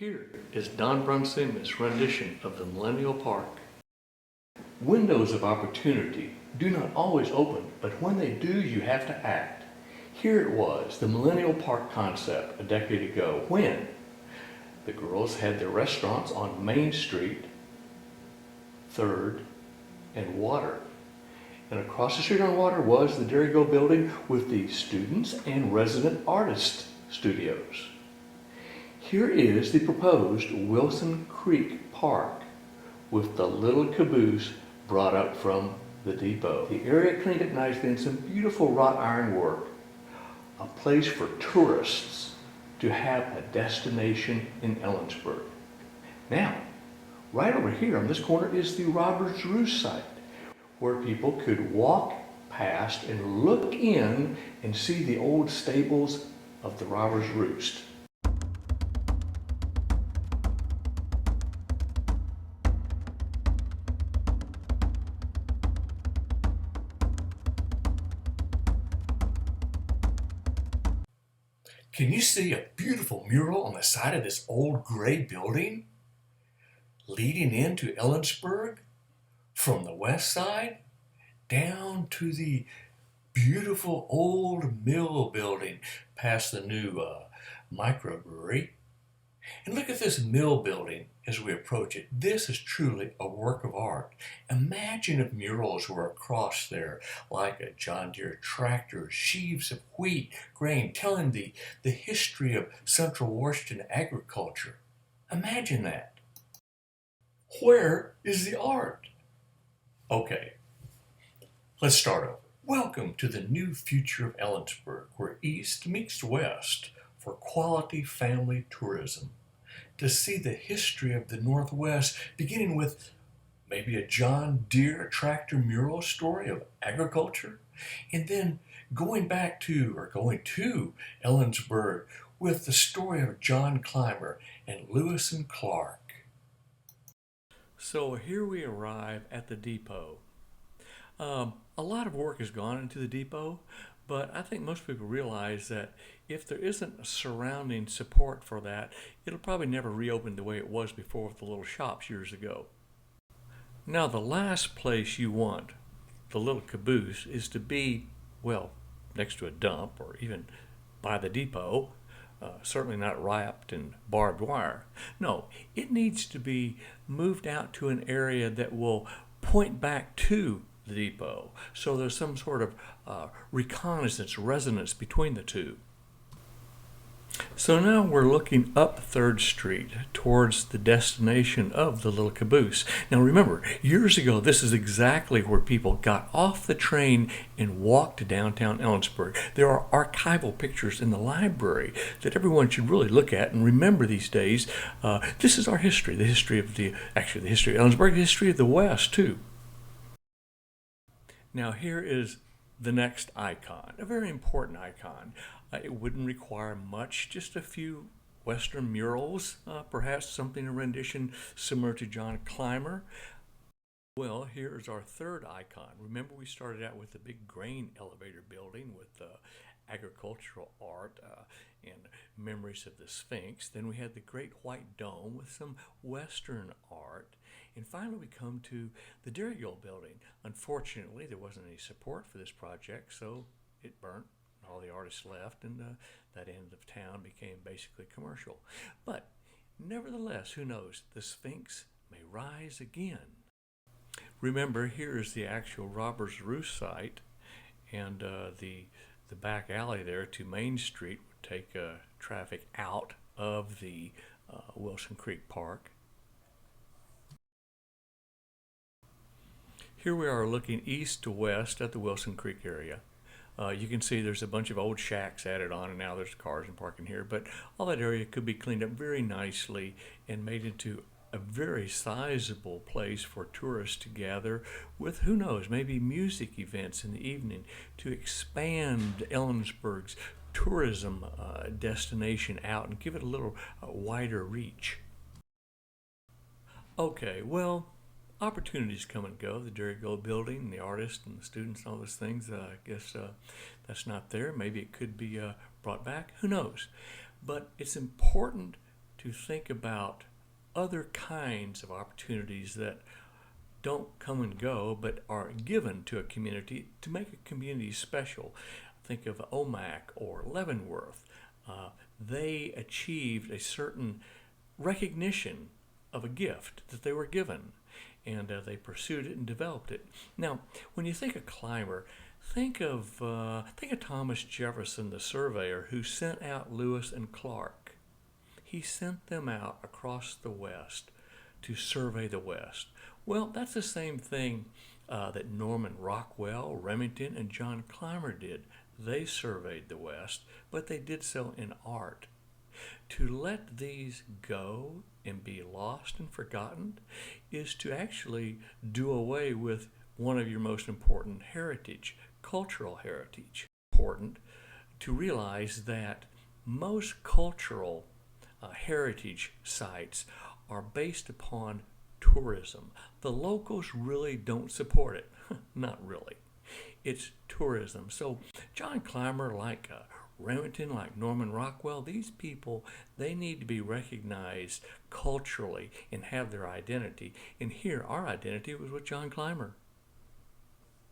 Here is Don Brunsimm's rendition of the Millennial Park. Windows of opportunity do not always open, but when they do, you have to act. Here it was, the Millennial Park concept a decade ago, when the girls had their restaurants on Main Street, 3rd, and Water. And across the street on Water was the Deere building with the students and resident artist studios. Here is the proposed Wilson Creek Park with the little caboose brought up from the depot. The area cleaned up nicely and some beautiful wrought iron work. A place for tourists to have a destination in Ellensburg. Now, right over here on this corner is the Robber's Roost site, where people could walk past and look in and see the old stables of the Robber's Roost. Can you see a beautiful mural on the side of this old gray building leading into Ellensburg from the west side down to the beautiful old mill building past the new microbrewery? And look at this mill building as we approach it. This is truly a work of art. Imagine if murals were across there like a John Deere tractor, sheaves of wheat, grain, telling the history of Central Washington agriculture. Imagine that. Where is the art? Okay, let's start over. Welcome to the new future of Ellensburg, where East meets West for quality family tourism. To see the history of the Northwest, beginning with maybe a John Deere tractor mural story of agriculture, and then going to Ellensburg with the story of John Clymer and Lewis and Clark. So here we arrive at the depot. A lot of work has gone into the depot, but I think most people realize that if there isn't a surrounding support for that, it'll probably never reopen the way it was before with the little shops years ago. Now, the last place you want the little caboose is to be, well, next to a dump or even by the depot, certainly not wrapped in barbed wire. No, it needs to be moved out to an area that will point back to the depot, so there's some sort of reconnaissance, resonance between the two. So now we're looking up 3rd Street towards the destination of the little caboose. Now remember, years ago this is exactly where people got off the train and walked to downtown Ellensburg. There are archival pictures in the library that everyone should really look at and remember these days. This is our history, the history of Ellensburg, the history of the West too. Now here is the next icon, a very important icon. It wouldn't require much, just a few Western murals, perhaps something in rendition similar to John Clymer. Well, here's our 3rd icon. Remember we started out with the big grain elevator building with agricultural art and memories of the Sphinx. Then we had the Great White Dome with some Western art. And finally we come to the Deere building. Unfortunately, there wasn't any support for this project, so it burnt. All the artists left, and that end of town became basically commercial. But nevertheless, who knows, the Sphinx may rise again. Remember, here is the actual Robber's Roost site, and the back alley there to Main Street would take traffic out of the Wilson Creek Park. Here we are looking east to west at the Wilson Creek area. You can see there's a bunch of old shacks added on, and now there's cars and parking here, but all that area could be cleaned up very nicely and made into a very sizable place for tourists to gather with, who knows, maybe music events in the evening to expand Ellensburg's tourism destination out and give it a little wider reach. Okay, well, opportunities come and go. The Deere building, the artists and the students, and all those things. I guess that's not there. Maybe it could be brought back. Who knows? But it's important to think about other kinds of opportunities that don't come and go, but are given to a community to make a community special. Think of Omak or Leavenworth. They achieved a certain recognition of a gift that they were given, and they pursued it and developed it. Now, when you think of Clymer, think of Thomas Jefferson, the surveyor, who sent out Lewis and Clark. He sent them out across the West to survey the West. Well, that's the same thing that Norman Rockwell, Remington, and John Clymer did. They surveyed the West, but they did so in art. To let these go and be lost and forgotten is to actually do away with one of your most important heritage, cultural heritage. Important to realize that most cultural heritage sites are based upon tourism. The locals really don't support it. Not really. It's tourism. So John Clymer, like Remington, like Norman Rockwell, these people, they need to be recognized culturally and have their identity. And here, our identity was with John Clymer.